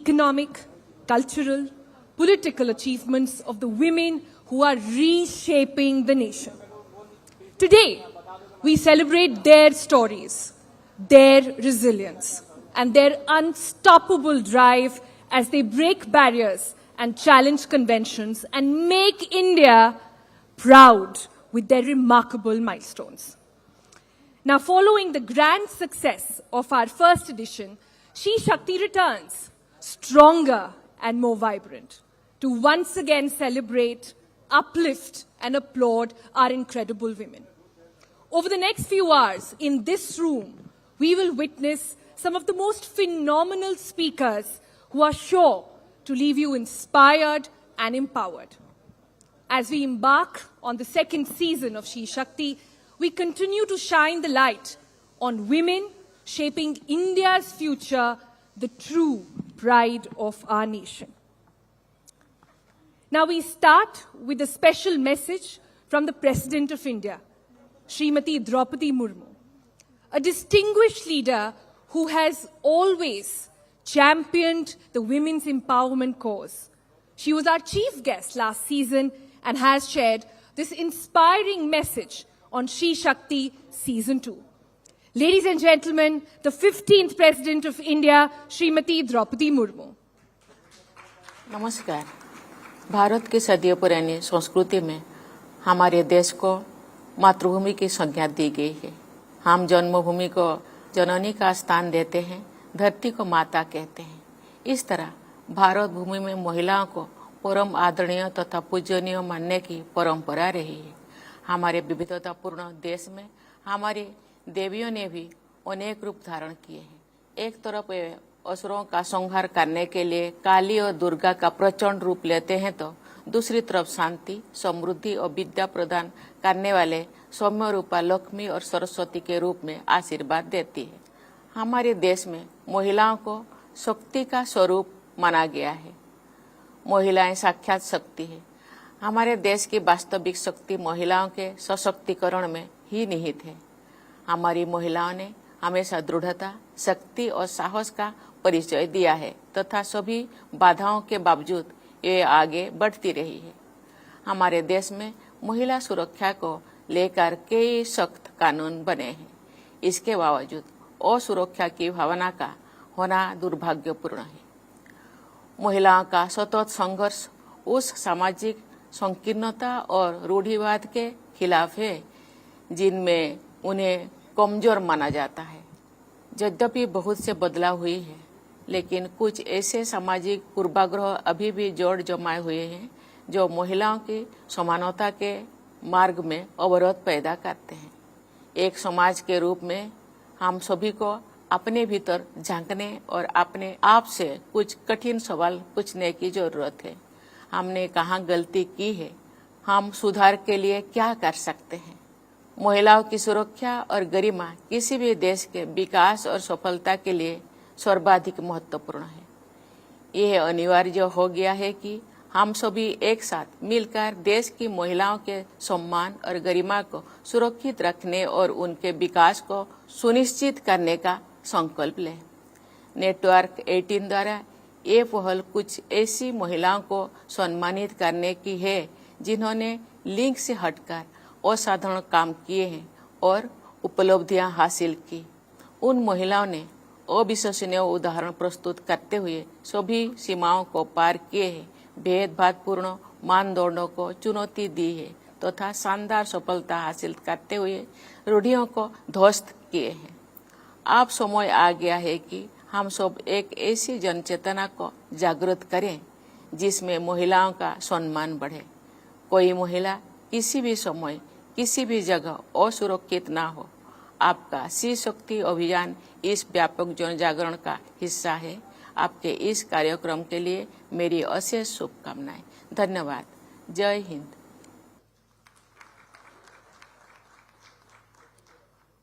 economic, cultural, political achievements of the women who are reshaping the nation. Today, we celebrate their stories, their resilience, and their unstoppable drive as they break barriers and challenge conventions and make India proud with their remarkable milestones. Now, following the grand success of our first edition, She Shakti returns stronger and more vibrant to once again celebrate, uplift, and applaud our incredible women. Over the next few hours in this room, we will witness some of the most phenomenal speakers who are sure to leave you inspired and empowered. As we embark on the second season of She Shakti, we continue to shine the light on women shaping India's future, the true pride of our nation. Now we start with a special message from the President of India, Srimati Draupadi Murmu, a distinguished leader who has always championed the women's empowerment cause. She was our chief guest last season and has shared this inspiring message on She Shakti Season 2. Ladies and gentlemen, the 15th President of India, Srimati Draupadi Murmu. नमस्कार। भारत की सदियों पुरानी संस्कृति में हमारे देश को मातृभूमि की संज्ञा दी गई है। हम जन्मभूमि को जननी का स्थान देते हैं, धरती को माता कहते हैं। इस तरह भारत भूमि में महिलाओं को परम आदरणीय तथा पूजनीय मानने की परंपरा रही है। हमारे विविधतापूर्ण देश में हमारी देवियों ने भी अनेक रूप धारण किए हैं। एक तरफ वे असुरों का संहार करने के लिए काली और दुर्गा का प्रचंड रूप लेते हैं, तो दूसरी तरफ शांति, समृद्धि और विद्या प्रदान करने वाले सौम्य रूपा लक्ष्मी और सरस्वती के रूप में आशीर्वाद देती है। हमारे देश में महिलाओं को शक्ति का स्वरूप माना गया है। महिलाएं साक्षात शक्ति है। हमारे देश की वास्तविक शक्ति महिलाओं के सशक्तिकरण में ही निहित है। हमारी महिलाओं ने हमेशा दृढ़ता, शक्ति और साहस का परिचय दिया है तथा सभी बाधाओं के बावजूद ये आगे बढ़ती रही है। हमारे देश में महिला सुरक्षा को लेकर कई सख्त कानून बने हैं। इसके बावजूद असुरक्षा की भावना का होना दुर्भाग्यपूर्ण है। महिलाओं का सतत संघर्ष उस सामाजिक संकीर्णता और रूढ़िवाद के खिलाफ है जिनमें उन्हें कमजोर माना जाता है। यद्यपि बहुत से बदलाव हुई है, लेकिन कुछ ऐसे सामाजिक पूर्वाग्रह अभी भी जोड़ जमाए हुए हैं जो महिलाओं की समानता के मार्ग में अवरोध पैदा करते हैं। एक समाज के रूप में हम सभी को अपने भीतर झांकने और अपने आप से कुछ कठिन सवाल पूछने की जरूरत है। हमने कहाँ गलती की है? हम सुधार के लिए क्या कर सकते हैं? महिलाओं की सुरक्षा और गरिमा किसी भी देश के विकास और सफलता के लिए सर्वाधिक महत्वपूर्ण है। यह अनिवार्य हो गया है कि हम सभी एक साथ मिलकर देश की महिलाओं के सम्मान और गरिमा को सुरक्षित रखने और उनके विकास को सुनिश्चित करने का संकल्प लें। नेटवर्क 18 द्वारा ये पहल कुछ ऐसी महिलाओं को सम्मानित करने की है जिन्होंने लिंग से हटकर असाधारण काम किए हैं और उपलब्धियां हासिल की। उन महिलाओं ने अविश्वसनीय उदाहरण प्रस्तुत करते हुए सभी सीमाओं को पार किए हैं, भेदभावपूर्ण मानदंडों को चुनौती दी है तथा शानदार सफलता हासिल करते हुए रूढ़ियों को ध्वस्त किए हैं। अब समय आ गया है कि हम सब एक ऐसी जनचेतना को जागृत करें जिसमें महिलाओं का सम्मान बढ़े। कोई महिला किसी भी समय किसी भी जगह असुरक्षित ना हो। आपका शी शक्ति अभियान इस व्यापक जन जागरण का हिस्सा है। आपके इस कार्यक्रम के लिए मेरी अशेष शुभकामनाएं। धन्यवाद। जय Hind.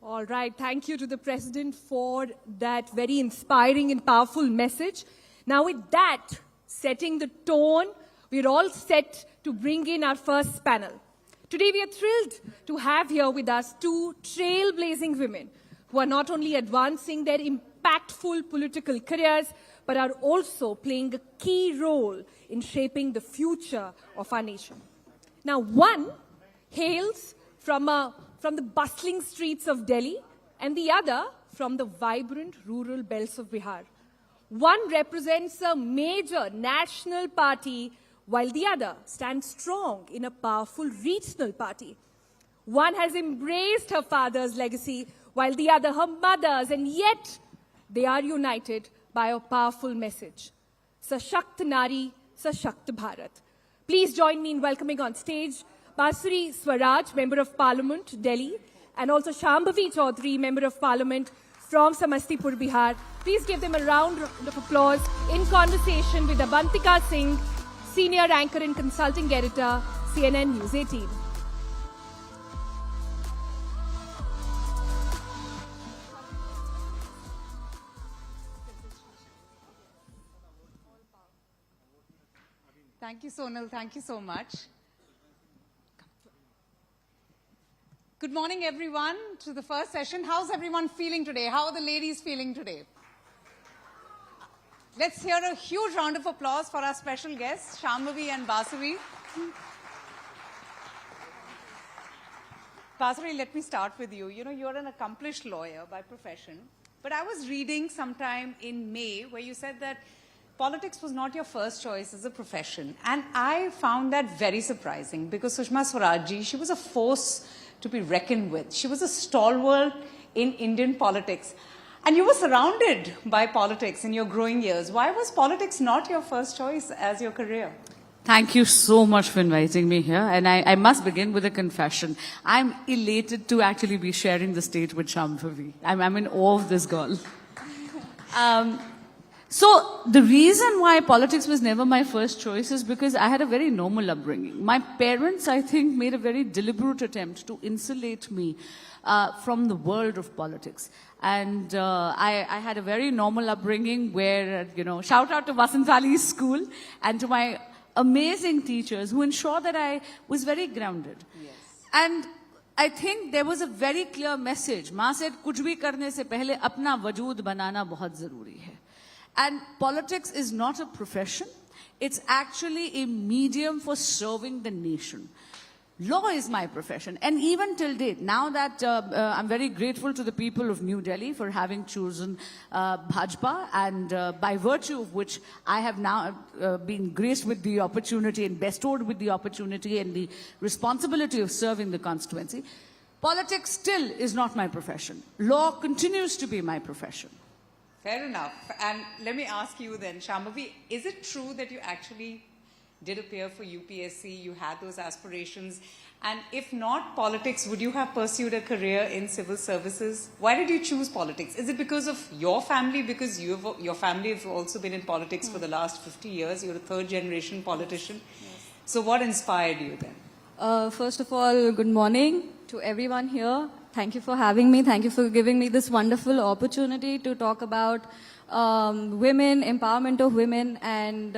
All right, thank you to the President for that very inspiring and powerful message. Now with that, setting the tone, we're all set to bring in our first panel. Today we are thrilled to have here with us two trailblazing women who are not only advancing their impactful political careers, but are also playing a key role in shaping the future of our nation. Now, one hails from the bustling streets of Delhi and the other from the vibrant rural belts of Bihar. One represents a major national party while the other stands strong in a powerful regional party. One has embraced her father's legacy while the other her mother's, and yet they are united by a powerful message. Sashakt Nari, Sashakt Bharat. Please join me in welcoming on stage Basuri Swaraj, Member of Parliament, Delhi, and also Shambhavi Chaudhary, Member of Parliament from Samastipur, Bihar. Please give them a round of applause in conversation with Abantika Singh, Senior Anchor and Consulting Editor, CNN News 18. Thank you, Sonal. Thank you so much. Good morning, everyone, to the first session. How's everyone feeling today? How are the ladies feeling today? Let's hear a huge round of applause for our special guests, Shambhavi and Basuri. Basuri, let me start with you. You know, you're an accomplished lawyer by profession, but I was reading sometime in May where you said that politics was not your first choice as a profession. And I found that very surprising because Sushma Swaraj ji, she was a force to be reckoned with. She was a stalwart in Indian politics. And you were surrounded by politics in your growing years. Why was politics not your first choice as your career? Thank you so much for inviting me here. And I must begin with a confession. I'm elated to actually be sharing the stage with Shambhavi. I'm in awe of this girl. So the reason why politics was never my first choice is because I had a very normal upbringing. My parents, I think, made a very deliberate attempt to insulate me from the world of politics. And I had a very normal upbringing where, you know, shout out to Vasant Ali's school and to my amazing teachers who ensured that I was very grounded. Yes. And I think there was a very clear message. माँ said, कुछ भी करने से पहले अपना वजूद बनाना बहुत ज़रूरी है. And politics is not a profession. It's actually a medium for serving the nation. Law is my profession. And even till date, now that I'm very grateful to the people of New Delhi for having chosen Bhajpa, and by virtue of which I have now been graced with the opportunity and bestowed with the opportunity and the responsibility of serving the constituency. Politics still is not my profession. Law continues to be my profession. Fair enough. And let me ask you then, Shambhavi, is it true that you actually did appear for UPSC, you had those aspirations, and if not politics, would you have pursued a career in civil services? Why did you choose politics? Is it because of your family? Because your family have also been in politics for the last 50 years. You're a third generation politician. Yes. So what inspired you then? First of all, good morning to everyone here. Thank you for having me. Thank you for giving me this wonderful opportunity to talk about women, empowerment of women. And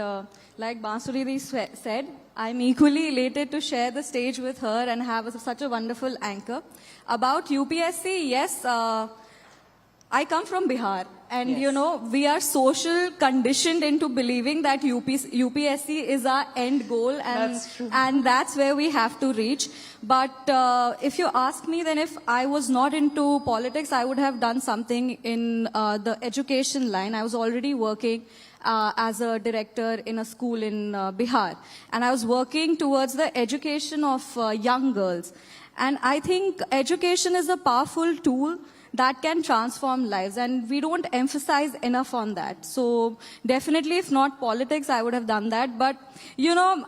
like Basuri said, I'm equally elated to share the stage with her and have such a wonderful anchor. About UPSC, yes, I come from Bihar. And, yes, you know, we are social conditioned into believing that UPSC is our end goal, and that's true, and that's where we have to reach. But if you ask me, then if I was not into politics, I would have done something in the education line. I was already working as a director in a school in Bihar. And I was working towards the education of young girls. And I think education is a powerful tool that can transform lives, and we don't emphasize enough on that. So definitely, if not politics, I would have done that. But, you know,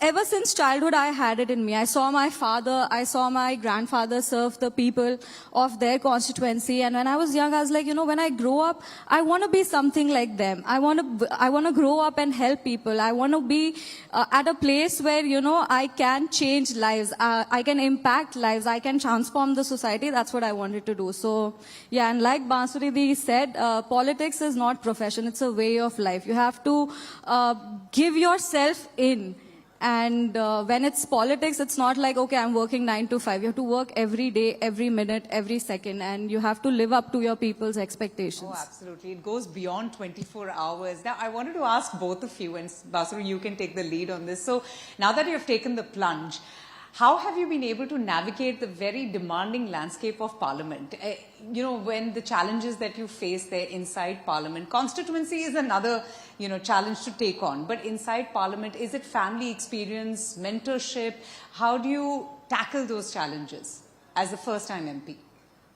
ever since childhood, I had it in me. I saw my father, I saw my grandfather serve the people of their constituency. And when I was young, I was like, you know, when I grow up, I want to be something like them. I want to grow up and help people. I want to be at a place where, you know, I can change lives. I can impact lives. I can transform the society. That's what I wanted to do. So, yeah, and like Basuri said, politics is not profession. It's a way of life. You have to give yourself in And when it's politics, it's not like, okay, I'm working 9 to 5. You have to work every day, every minute, every second, and you have to live up to your people's expectations. Oh, absolutely. It goes beyond 24 hours. Now, I wanted to ask both of you, and Basu, you can take the lead on this. So, now that you've taken the plunge, how have you been able to navigate the very demanding landscape of Parliament? You know, when the challenges that you face there inside Parliament, constituency is another, challenge to take on. But inside Parliament, is it family experience, mentorship? How do you tackle those challenges as a first-time MP?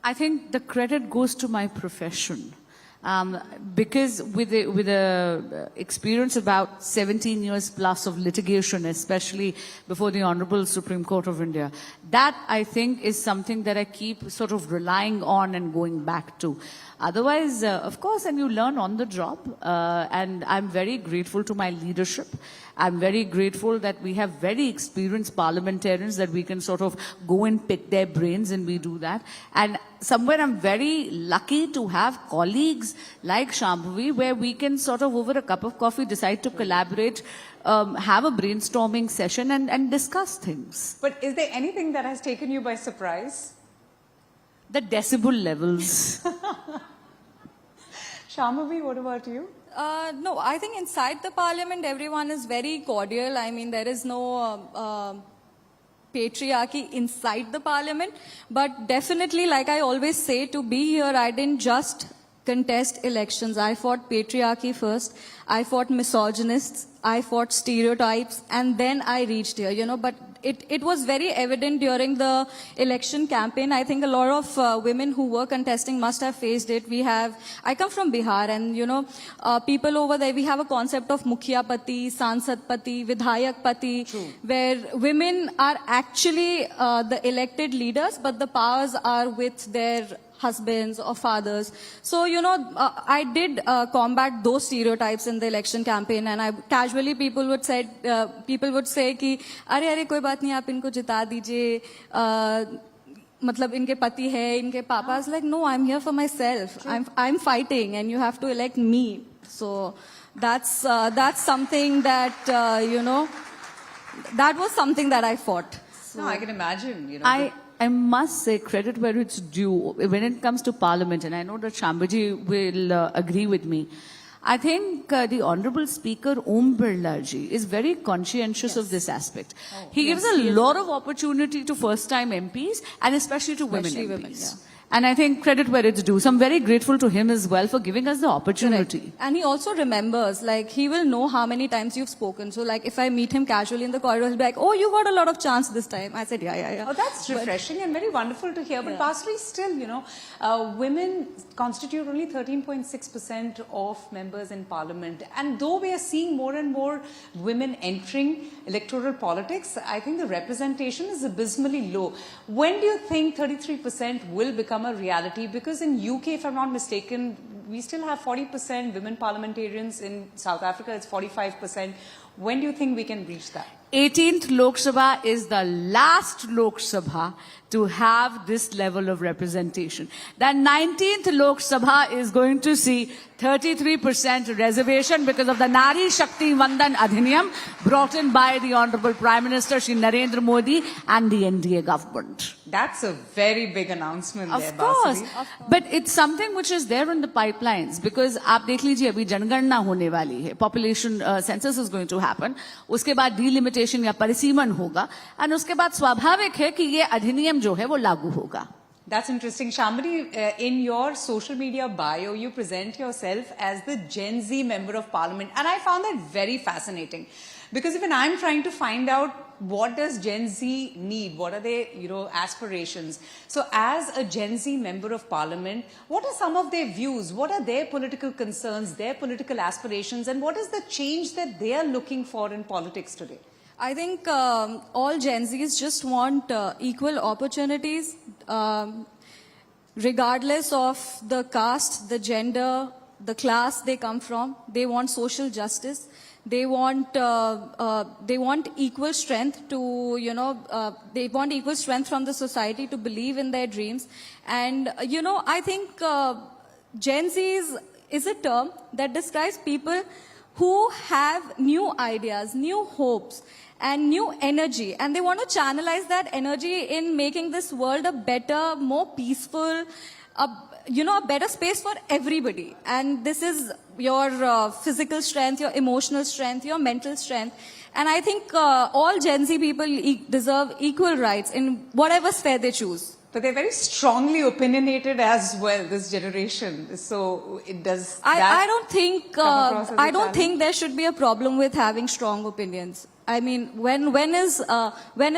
I think the credit goes to my profession. Because with a experience about 17 years plus of litigation, especially before the Honorable Supreme Court of India, that I think is something that I keep sort of relying on and going back to. Otherwise, of course, and you learn on the job, and I'm very grateful to my leadership. I'm very grateful that we have very experienced parliamentarians that we can sort of go and pick their brains, and we do that. And somewhere I'm very lucky to have colleagues like Shambhavi, where we can sort of over a cup of coffee decide to collaborate, have a brainstorming session and discuss things. But is there anything that has taken you by surprise? The decibel levels. Shambhavi, what about you? No, I think inside the parliament, everyone is very cordial. I mean, there is no patriarchy inside the parliament. But definitely, like I always say, to be here, I didn't just contest elections. I fought patriarchy first. I fought misogynists. I fought stereotypes. And then I reached here, but it was very evident during the election campaign. I think a lot of women who were contesting must have faced it. I come from Bihar, and people over there, we have a concept of Mukhiya Pati, Sansad Pati, Vidhayak Pati, where women are actually the elected leaders, but the powers are with their husbands or fathers. So, I did combat those stereotypes in the election campaign, and casually people would say कि अरे कोई बात नहीं, आप इनको जिता दीजिए, मतलब इनके पति है, इनके पापा. I was like, no, I'm here for myself. I'm fighting, and you have to elect me. So that's something that that was something that I fought. So, no, I can imagine. I must say credit where it's due when it comes to Parliament, and I know that Shambhaji will agree with me. I think the Honorable Speaker Om Birla ji is very conscientious of this aspect. He gives a lot of opportunity to first-time MPs and especially to women MPs. Women, yeah. And I think credit where it's due. So I'm very grateful to him as well for giving us the opportunity. Correct. And he also remembers, like, he will know how many times you've spoken. So, like, if I meet him casually in the corridor, he'll be like, oh, you got a lot of chance this time. I said, yeah. Oh, that's refreshing and very wonderful to hear. But Basri, still, women constitute only 13.6% of members in Parliament. And though we are seeing more and more women entering electoral politics, I think the representation is abysmally low. When do you think 33% will become a reality? Because in UK, if I'm not mistaken, we still have 40% women parliamentarians. In South Africa, it's 45%. When do you think we can reach that? 18th Lok Sabha is the last Lok Sabha to have this level of representation. The 19th Lok Sabha is going to see 33% reservation because of the Nari Shakti Vandan Adhiniyam brought in by the Honorable Prime Minister Shri Narendra Modi and the NDA government. That's a very big announcement there, Of course. Basri. But it's something which is there in the pipelines because आप देख लीजिए अभी जनगणना होने वाली है. Population census is going to happen. उसके बाद delimitation या परिसीमन होगा. And उसके बाद स्वाभाविक है कि ये अधिनियम जो है वो लागू होगा. That's interesting. Shambhavi, in your social media bio, you present yourself as the Gen Z member of Parliament. And I found that very fascinating. Because even I'm trying to find out what does Gen Z need? What are their, aspirations? So as a Gen Z member of Parliament, what are some of their views? What are their political concerns, their political aspirations? And what is the change that they are looking for in politics today? I think all Gen Zs just want equal opportunities, regardless of the caste, the gender, the class they come from. They want social justice. They want equal strength to, they want equal strength from the society to believe in their dreams. And, I think Gen Z is a term that describes people who have new ideas, new hopes, and new energy, and they want to channelize that energy in making this world a better, more peaceful, a better space for everybody. And this is your physical strength, your emotional strength, your mental strength. And I think all Gen Z people deserve equal rights in whatever sphere they choose. But they're very strongly opinionated as well, this generation. So it does. I don't think come across as a I don't challenge? think there should be a problem with having strong opinions. I mean, when is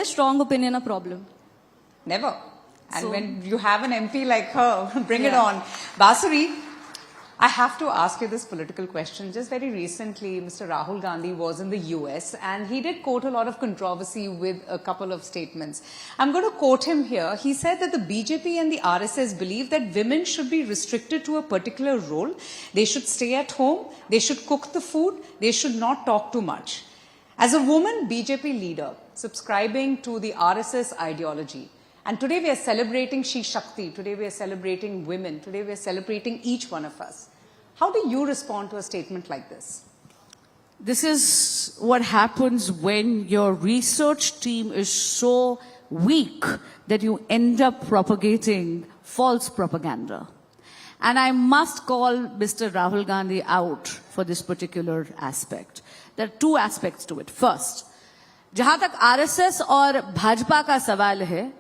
strong opinion a problem? Never. And So- when you have an MP like her, bring it Yeah. on. Basuri, I have to ask you this political question. Just very recently, Mr. Rahul Gandhi was in the US and he did quote a lot of controversy with a couple of statements. I'm going to quote him here. He said that the BJP and the RSS believe that women should be restricted to a particular role. They should stay at home. They should cook the food. They should not talk too much. As a woman BJP leader, subscribing to the RSS ideology, and today we are celebrating She Shakti, today we are celebrating women, today we are celebrating each one of us. How do you respond to a statement like this? This is what happens when your research team is so weak that you end up propagating false propaganda. And I must call Mr. Rahul Gandhi out for this particular aspect. There are two aspects to it. First, जहां तक RSS और भाजपा का सवाल है,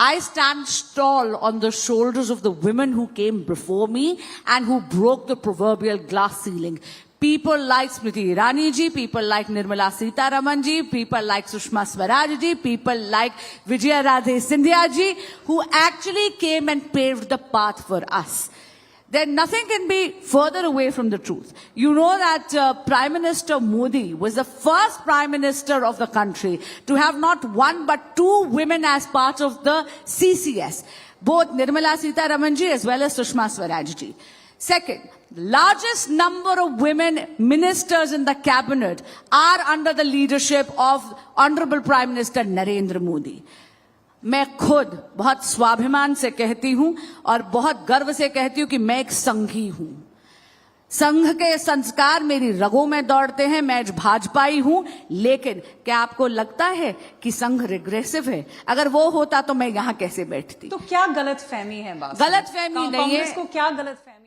I stand tall on the shoulders of the women who came before me and who broke the proverbial glass ceiling. People like Smriti Irani ji, people like Nirmala Sitaraman ji, people like Sushma Swaraj ji, people like Vijaya Radhe Scindia ji, who actually came and paved the path for us. Then nothing can be further away from the truth. You know that Prime Minister Modi was the first Prime Minister of the country to have not one but two women as part of the CCS. Both Nirmala Sitaraman ji as well as Sushma Swaraj ji. Second, largest number of women ministers in the cabinet are under the leadership of Honorable Prime Minister Narendra Modi. मैं खुद बहुत स्वाभिमान से कहती हूं और बहुत गर्व से कहती हूं कि मैं एक संघी हूं. संघ के संस्कार मेरी रगों में दौड़ते हैं. मैं भाजपाई हूं. लेकिन क्या आपको लगता है कि संघ रिग्रेसिव है? अगर वो होता तो मैं यहां कैसे बैठती? तो क्या गलत फहमी है बात? गलतफहमी नहीं है. कांग्रेस को क्या गलत फहमी?